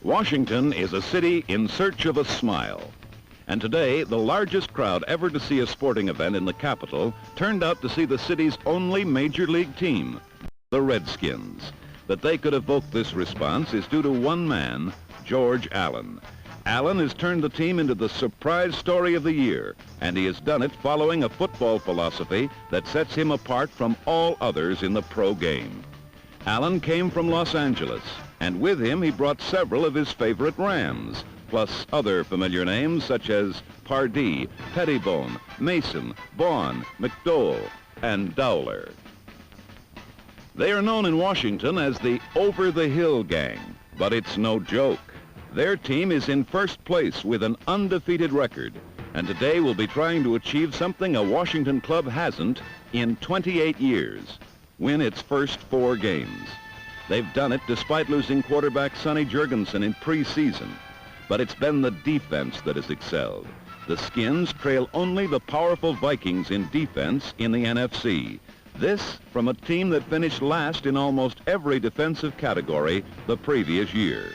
Washington is a city in search of a smile. And today, the largest crowd ever to see a sporting event in the capital turned out to see the city's only major league team, the Redskins. That they could evoke this response is due to one man, George Allen. Allen has turned the team into the surprise story of the year, and he has done it following a football philosophy that sets him apart from all others in the pro game. Allen came from Los Angeles, and with him he brought several of his favorite Rams, plus other familiar names such as Pardee, Pettibone, Mason, Vaughn, McDowell, and Dowler. They are known in Washington as the Over-the-Hill Gang, but it's no joke. Their team is in first place with an undefeated record, and today will be trying to achieve something a Washington club hasn't in 28 years, win its first 4 games. They've done it despite losing quarterback Sonny Jurgensen in preseason, but it's been the defense that has excelled. The Skins trail only the powerful Vikings in defense in the NFC. This from a team that finished last in almost every defensive category the previous year.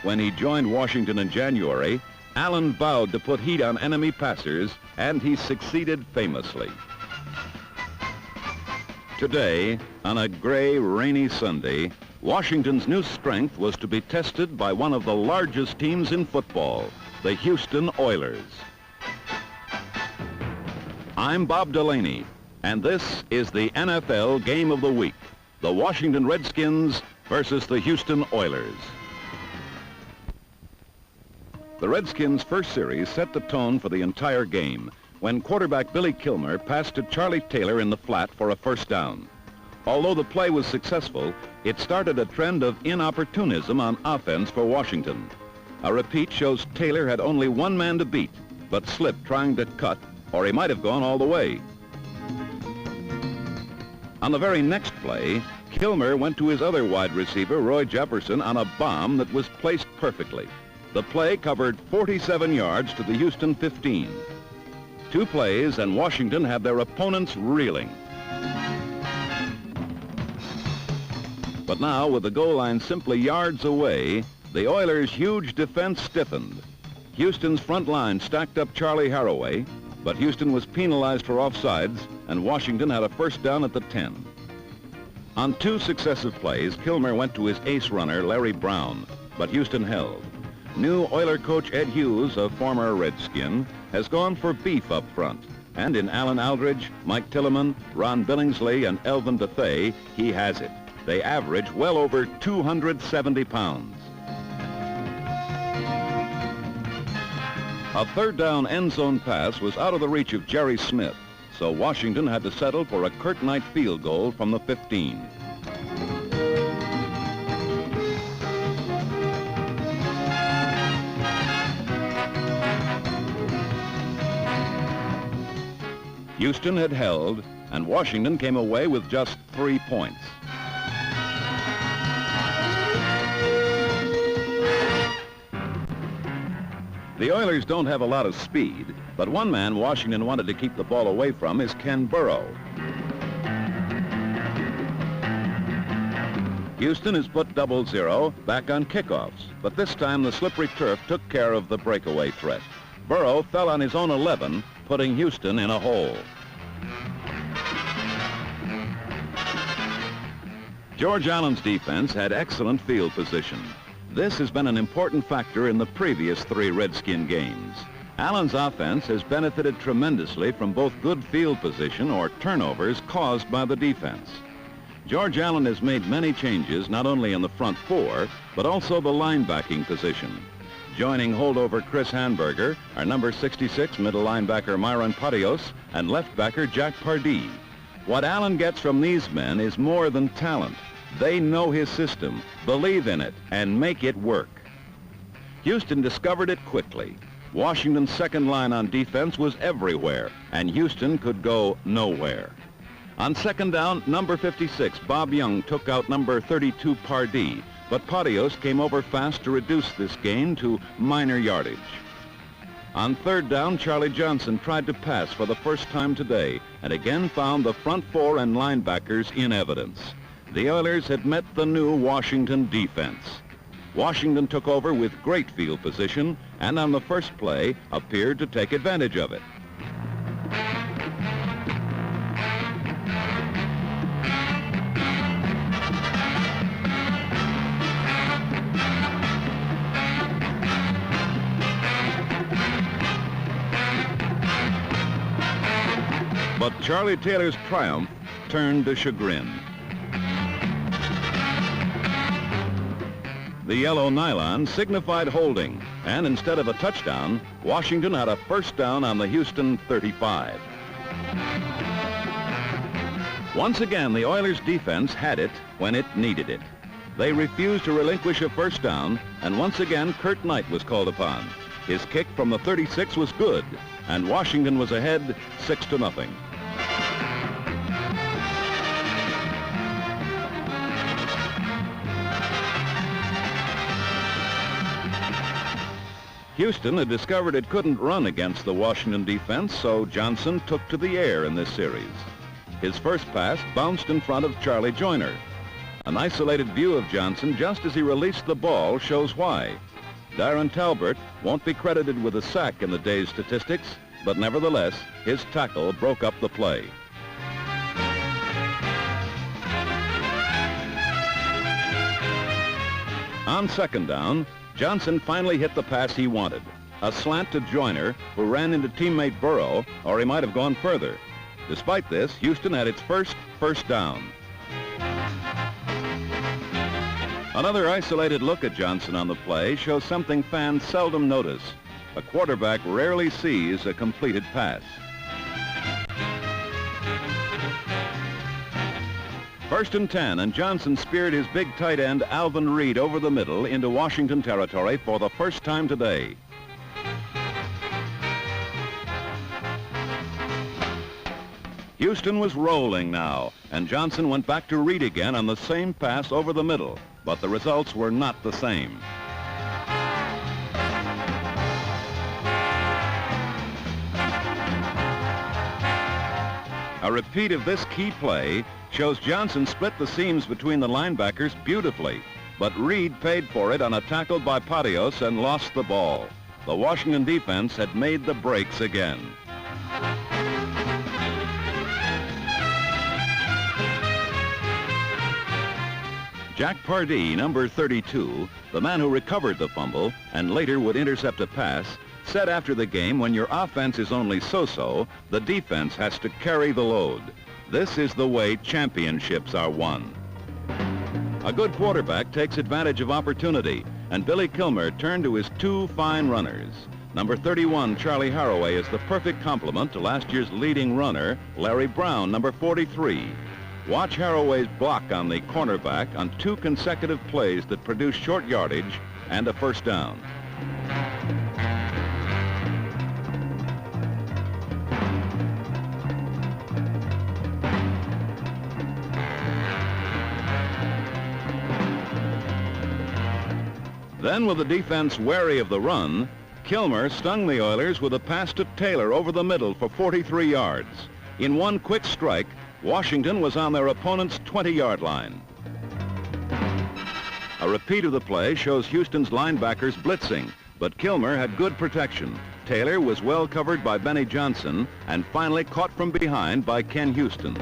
When he joined Washington in January, Allen vowed to put heat on enemy passers, and he succeeded famously. Today, on a gray, rainy Sunday, Washington's new strength was to be tested by one of the largest teams in football, the Houston Oilers. I'm Bob Delaney, and this is the NFL Game of the Week, the Washington Redskins versus the Houston Oilers. The Redskins' first series set the tone for the entire game when quarterback Billy Kilmer passed to Charlie Taylor in the flat for a first down. Although the play was successful, it started a trend of inopportunism on offense for Washington. A repeat shows Taylor had only one man to beat, but slipped trying to cut, or he might have gone all the way. On the very next play, Kilmer went to his other wide receiver, Roy Jefferson, on a bomb that was placed perfectly. The play covered 47 yards to the Houston 15. 2 plays, and Washington had their opponents reeling. But now, with the goal line simply yards away, the Oilers' huge defense stiffened. Houston's front line stacked up Charlie Haraway, but Houston was penalized for offsides, and Washington had a first down at the 10. On 2 successive plays, Kilmer went to his ace runner, Larry Brown, but Houston held. New Oiler coach Ed Hughes, a former Redskin, has gone for beef up front. And in Alan Aldridge, Mike Tilleman, Ron Billingsley, and Elvin Bethea, he has it. They average well over 270 pounds. A third down end zone pass was out of the reach of Jerry Smith, so Washington had to settle for a Kurt Knight field goal from the 15. Houston had held, and Washington came away with just 3 points. The Oilers don't have a lot of speed, but one man Washington wanted to keep the ball away from is Ken Burrow. Houston has put 0-0 back on kickoffs, but this time the slippery turf took care of the breakaway threat. Burrow fell on his own 11, putting Houston in a hole. George Allen's defense had excellent field position. This has been an important factor in the previous 3 Redskin games. Allen's offense has benefited tremendously from both good field position or turnovers caused by the defense. George Allen has made many changes not only in the front 4, but also the linebacking position. Joining holdover Chris Hanberger are number 66 middle linebacker Myron Patios and left backer Jack Pardee. What Allen gets from these men is more than talent. They know his system, believe in it, and make it work. Houston discovered it quickly. Washington's second line on defense was everywhere, and Houston could go nowhere. On second down, number 56, Bob Young, took out number 32, Pardee, but Patios came over fast to reduce this gain to minor yardage. On third down, Charlie Johnson tried to pass for the first time today, and again found the front 4 and linebackers in evidence. The Oilers had met the new Washington defense. Washington took over with great field position and on the first play appeared to take advantage of it. But Charlie Taylor's triumph turned to chagrin. The yellow nylon signified holding, and instead of a touchdown, Washington had a first down on the Houston 35. Once again, the Oilers' defense had it when it needed it. They refused to relinquish a first down, and once again, Curt Knight was called upon. His kick from the 36 was good, and Washington was ahead 6-0. Houston had discovered it couldn't run against the Washington defense, so Johnson took to the air in this series. His first pass bounced in front of Charlie Joyner. An isolated view of Johnson just as he released the ball shows why. Darren Talbert won't be credited with a sack in the day's statistics, but nevertheless, his tackle broke up the play. On second down, Johnson finally hit the pass he wanted, a slant to Joyner, who ran into teammate Burrow, or he might have gone further. Despite this, Houston had its first down. Another isolated look at Johnson on the play shows something fans seldom notice. A quarterback rarely sees a completed pass. First and 10, and Johnson speared his big tight end Alvin Reed over the middle into Washington territory for the first time today. Houston was rolling now, and Johnson went back to Reed again on the same pass over the middle, but the results were not the same. A repeat of this key play shows Johnson split the seams between the linebackers beautifully, but Reed paid for it on a tackle by Patios and lost the ball. The Washington defense had made the breaks again. Jack Pardee, number 32, the man who recovered the fumble and later would intercept a pass, said after the game, when your offense is only so-so, the defense has to carry the load. This is the way championships are won. A good quarterback takes advantage of opportunity, and Billy Kilmer turned to his two fine runners. Number 31, Charlie Haraway, is the perfect complement to last year's leading runner, Larry Brown, number 43. Watch Haraway's block on the cornerback on two consecutive plays that produce short yardage and a first down. Then, with the defense wary of the run, Kilmer stung the Oilers with a pass to Taylor over the middle for 43 yards. In one quick strike, Washington was on their opponent's 20-yard line. A repeat of the play shows Houston's linebackers blitzing, but Kilmer had good protection. Taylor was well covered by Benny Johnson and finally caught from behind by Ken Houston.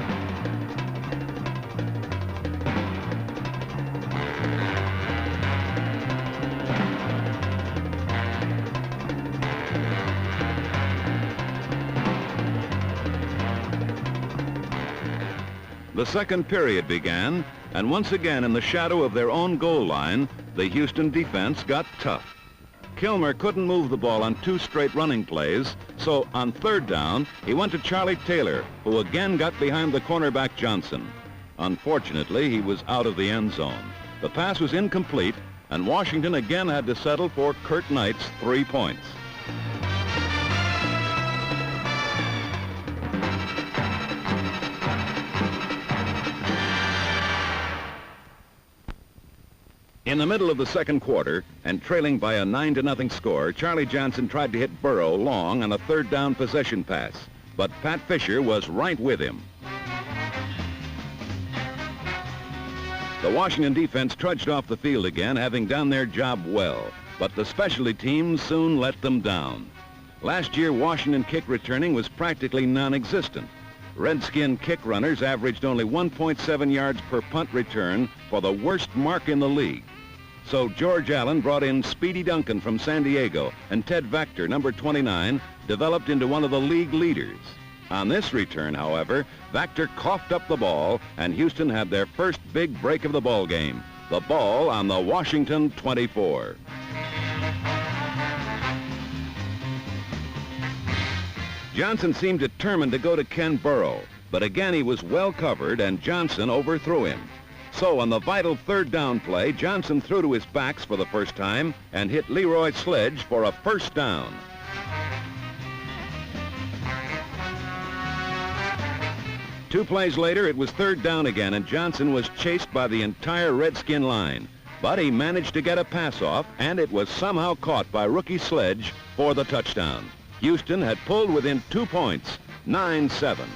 The second period began, and once again in the shadow of their own goal line, the Houston defense got tough. Kilmer couldn't move the ball on two straight running plays, so on third down, he went to Charlie Taylor, who again got behind the cornerback Johnson. Unfortunately, he was out of the end zone. The pass was incomplete, and Washington again had to settle for Curt Knight's 3 points. In the middle of the second quarter, and trailing by a 9-0 score, Charlie Johnson tried to hit Burrow long on a third down possession pass, but Pat Fisher was right with him. The Washington defense trudged off the field again, having done their job well, but the specialty teams soon let them down. Last year, Washington kick returning was practically non-existent. Redskin kick runners averaged only 1.7 yards per punt return for the worst mark in the league. So George Allen brought in Speedy Duncan from San Diego, and Ted Vector, number 29, developed into one of the league leaders. On this return, however, Vector coughed up the ball, and Houston had their first big break of the ball game. The ball on the Washington 24. Johnson seemed determined to go to Ken Burrow, but again he was well covered and Johnson overthrew him. So on the vital third down play, Johnson threw to his backs for the first time and hit Leroy Sledge for a first down. Two plays later, it was third down again, and Johnson was chased by the entire Redskin line. But he managed to get a pass off, and it was somehow caught by rookie Sledge for the touchdown. Houston had pulled within 2 points, 9-7.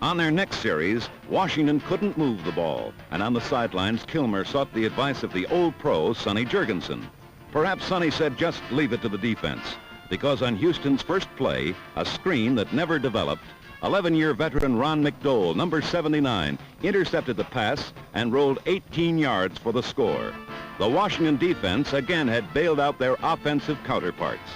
On their next series, Washington couldn't move the ball, and on the sidelines, Kilmer sought the advice of the old pro, Sonny Jurgensen. Perhaps Sonny said just leave it to the defense, because on Houston's first play, a screen that never developed, 11-year veteran Ron McDowell, number 79, intercepted the pass and rolled 18 yards for the score. The Washington defense again had bailed out their offensive counterparts.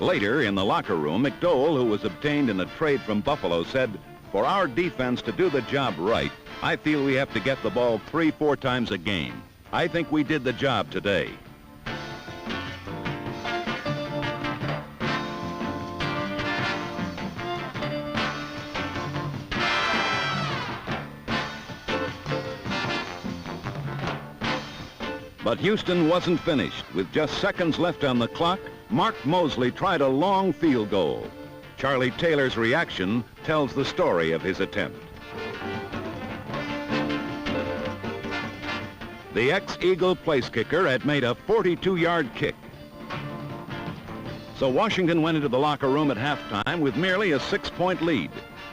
Later, in the locker room, McDowell, who was obtained in a trade from Buffalo, said, "For our defense to do the job right, I feel we have to get the ball 3-4 times a game. I think we did the job today." But Houston wasn't finished. With just seconds left on the clock, Mark Mosley tried a long field goal. Charlie Taylor's reaction tells the story of his attempt. The ex-Eagle place kicker had made a 42-yard kick. So Washington went into the locker room at halftime with merely a 6-point lead.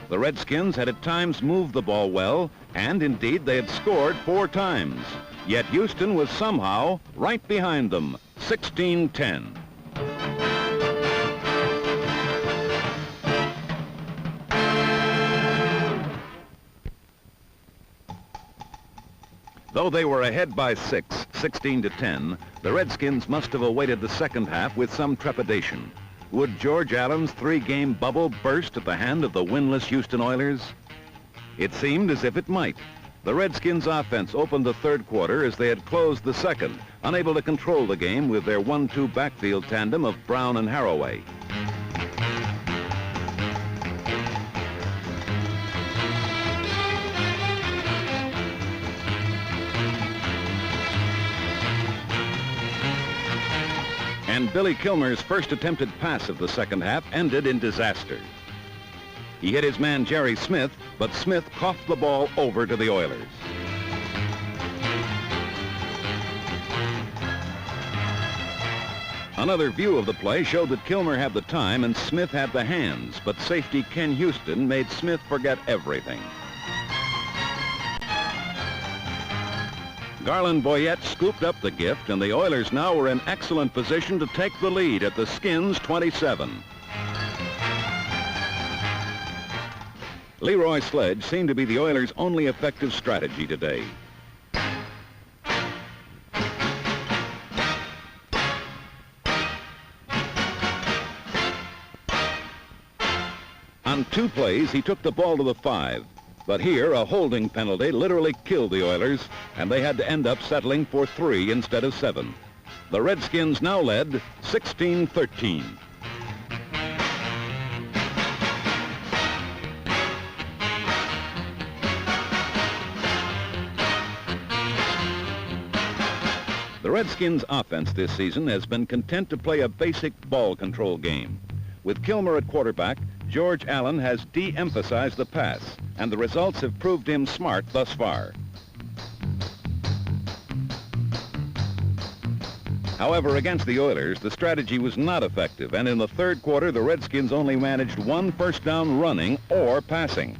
The Redskins had at times moved the ball well, and indeed they had scored 4 times. Yet Houston was somehow right behind them, 16-10. Though they were ahead by 6, 16-10, the Redskins must have awaited the second half with some trepidation. Would George Allen's 3-game bubble burst at the hand of the winless Houston Oilers? It seemed as if it might. The Redskins' offense opened the third quarter as they had closed the second, unable to control the game with their 1-2 backfield tandem of Brown and Haraway. And Billy Kilmer's first attempted pass of the second half ended in disaster. He hit his man Jerry Smith, but Smith coughed the ball over to the Oilers. Another view of the play showed that Kilmer had the time and Smith had the hands, but safety Ken Houston made Smith forget everything. Garland Boyette scooped up the gift, and the Oilers now were in excellent position to take the lead at the Skins' 27. Leroy Sledge seemed to be the Oilers' only effective strategy today. On 2 plays, he took the ball to the 5. But here, a holding penalty literally killed the Oilers, and they had to end up settling for 3 instead of 7. The Redskins now led 16-13. The Redskins' offense this season has been content to play a basic ball control game. With Kilmer at quarterback, George Allen has de-emphasized the pass, and the results have proved him smart thus far. However, against the Oilers, the strategy was not effective, and in the third quarter, the Redskins only managed 1 first down running or passing.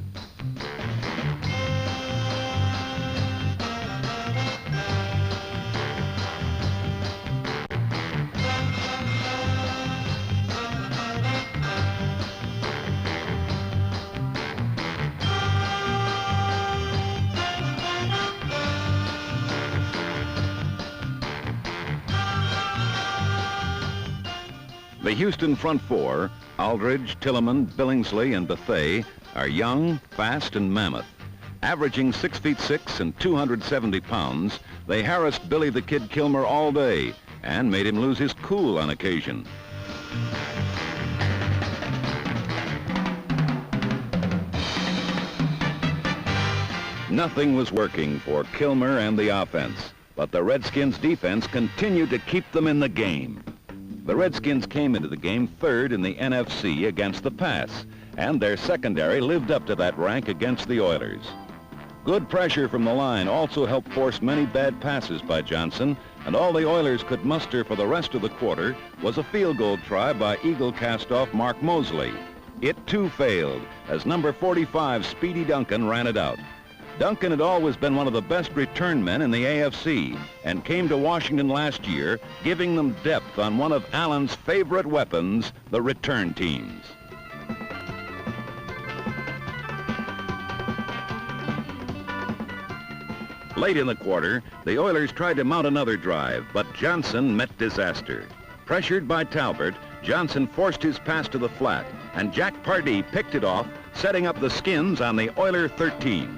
The Houston front four, Aldridge, Tilleman, Billingsley, and Bethea, are young, fast, and mammoth. Averaging 6'6" and 270 pounds, they harassed Billy the Kid Kilmer all day and made him lose his cool on occasion. Nothing was working for Kilmer and the offense, but the Redskins' defense continued to keep them in the game. The Redskins came into the game third in the NFC against the pass, and their secondary lived up to that rank against the Oilers. Good pressure from the line also helped force many bad passes by Johnson, and all the Oilers could muster for the rest of the quarter was a field goal try by Eagle cast-off Mark Mosley. It too failed, as number 45 Speedy Duncan ran it out. Duncan had always been one of the best return men in the AFC and came to Washington last year, giving them depth on one of Allen's favorite weapons, the return teams. Late in the quarter, the Oilers tried to mount another drive, but Johnson met disaster. Pressured by Talbert, Johnson forced his pass to the flat, and Jack Pardee picked it off, setting up the Skins on the Oiler 13.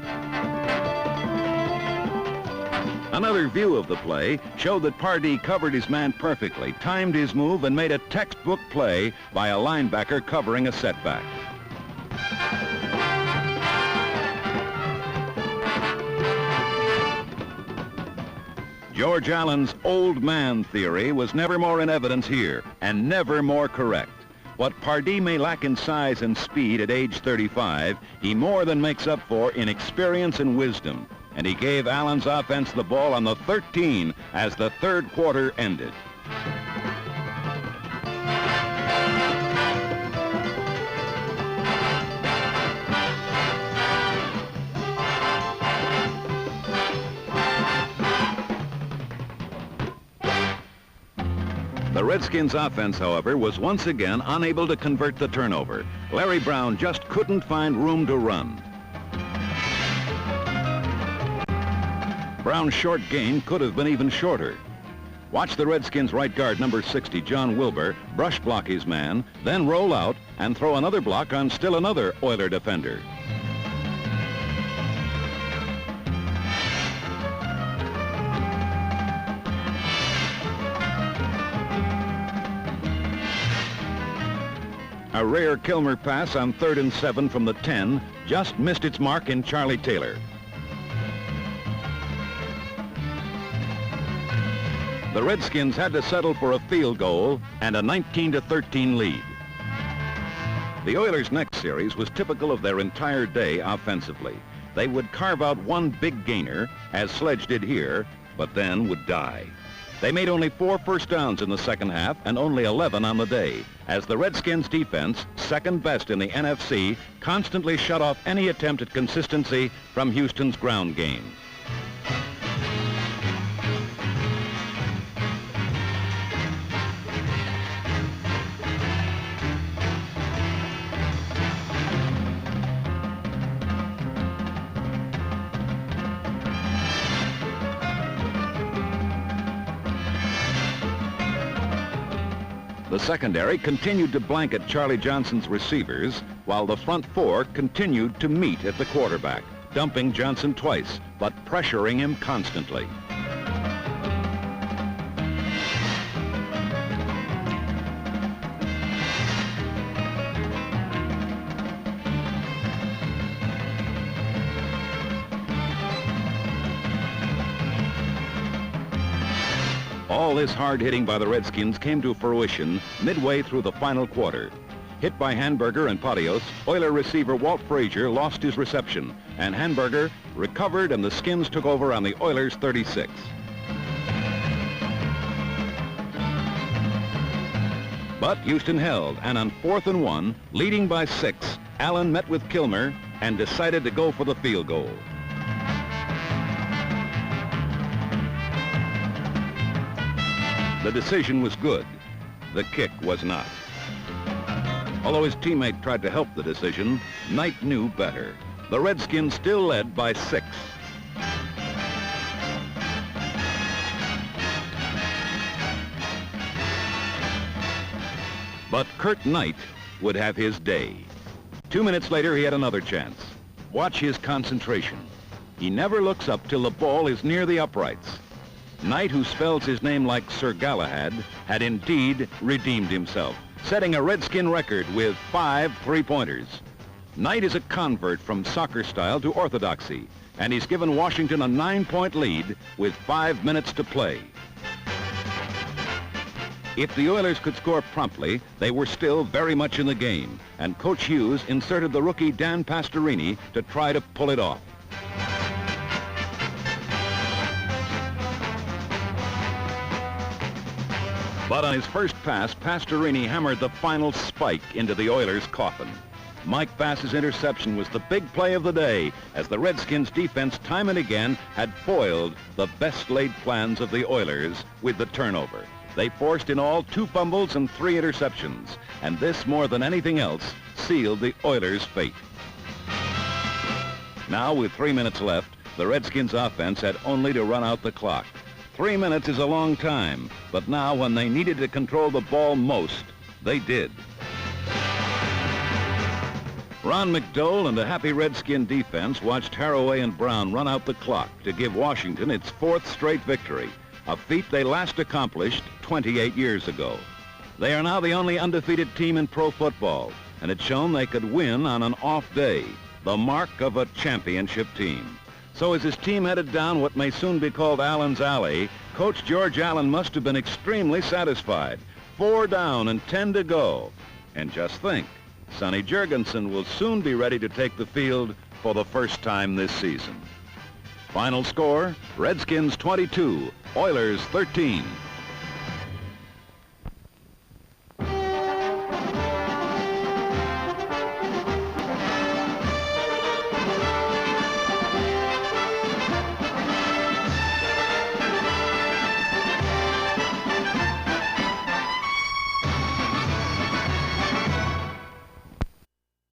Another view of the play showed that Pardee covered his man perfectly, timed his move, and made a textbook play by a linebacker covering a setback. George Allen's old man theory was never more in evidence here, and never more correct. What Pardee may lack in size and speed at age 35, he more than makes up for in experience and wisdom. And he gave Allen's offense the ball on the 13 as the third quarter ended. The Redskins' offense, however, was once again unable to convert the turnover. Larry Brown just couldn't find room to run. Brown's short gain could have been even shorter. Watch the Redskins' right guard, number 60, John Wilbur, brush block his man, then roll out and throw another block on still another Oiler defender. A rare Kilmer pass on 3rd and 7 from the 10 just missed its mark in Charlie Taylor. The Redskins had to settle for a field goal and a 19-13 lead. The Oilers' next series was typical of their entire day offensively. They would carve out one big gainer, as Sledge did here, but then would die. They made only 4 first downs in the second half and only 11 on the day, as the Redskins' defense, second best in the NFC, constantly shut off any attempt at consistency from Houston's ground game. The secondary continued to blanket Charlie Johnson's receivers, while the front four continued to meet at the quarterback, dumping Johnson twice, but pressuring him constantly. All this hard hitting by the Redskins came to fruition midway through the final quarter. Hit by Hamburger and Patios, Oiler receiver Walt Frazier lost his reception, and Hamburger recovered and the Skins took over on the Oilers' 36. But Houston held, and on 4th and 1, leading by 6, Allen met with Kilmer and decided to go for the field goal. The decision was good. The kick was not. Although his teammate tried to help the decision, Knight knew better. The Redskins still led by 6. But Kurt Knight would have his day. 2 minutes later, he had another chance. Watch his concentration. He never looks up till the ball is near the uprights. Knight, who spells his name like Sir Galahad, had indeed redeemed himself, setting a Redskin record with 5 three-pointers. Knight is a convert from soccer style to orthodoxy, and he's given Washington a 9-point lead with 5 minutes to play. If the Oilers could score promptly, they were still very much in the game, and Coach Hughes inserted the rookie Dan Pastorini to try to pull it off. But on his first pass, Pastorini hammered the final spike into the Oilers' coffin. Mike Bass's interception was the big play of the day, as the Redskins' defense time and again had foiled the best-laid plans of the Oilers with the turnover. They forced in all 2 fumbles and 3 interceptions, and this, more than anything else, sealed the Oilers' fate. Now, with 3 minutes left, the Redskins' offense had only to run out the clock. 3 minutes is a long time, but now when they needed to control the ball most, they did. Ron McDowell and a happy Redskin defense watched Haraway and Brown run out the clock to give Washington its 4th straight victory, a feat they last accomplished 28 years ago. They are now the only undefeated team in pro football, and it's shown they could win on an off day, the mark of a championship team. So as his team headed down what may soon be called Allen's Alley, Coach George Allen must have been extremely satisfied. 4 down and 10 to go. And just think, Sonny Jurgensen will soon be ready to take the field for the first time this season. Final score, Redskins 22, Oilers 13.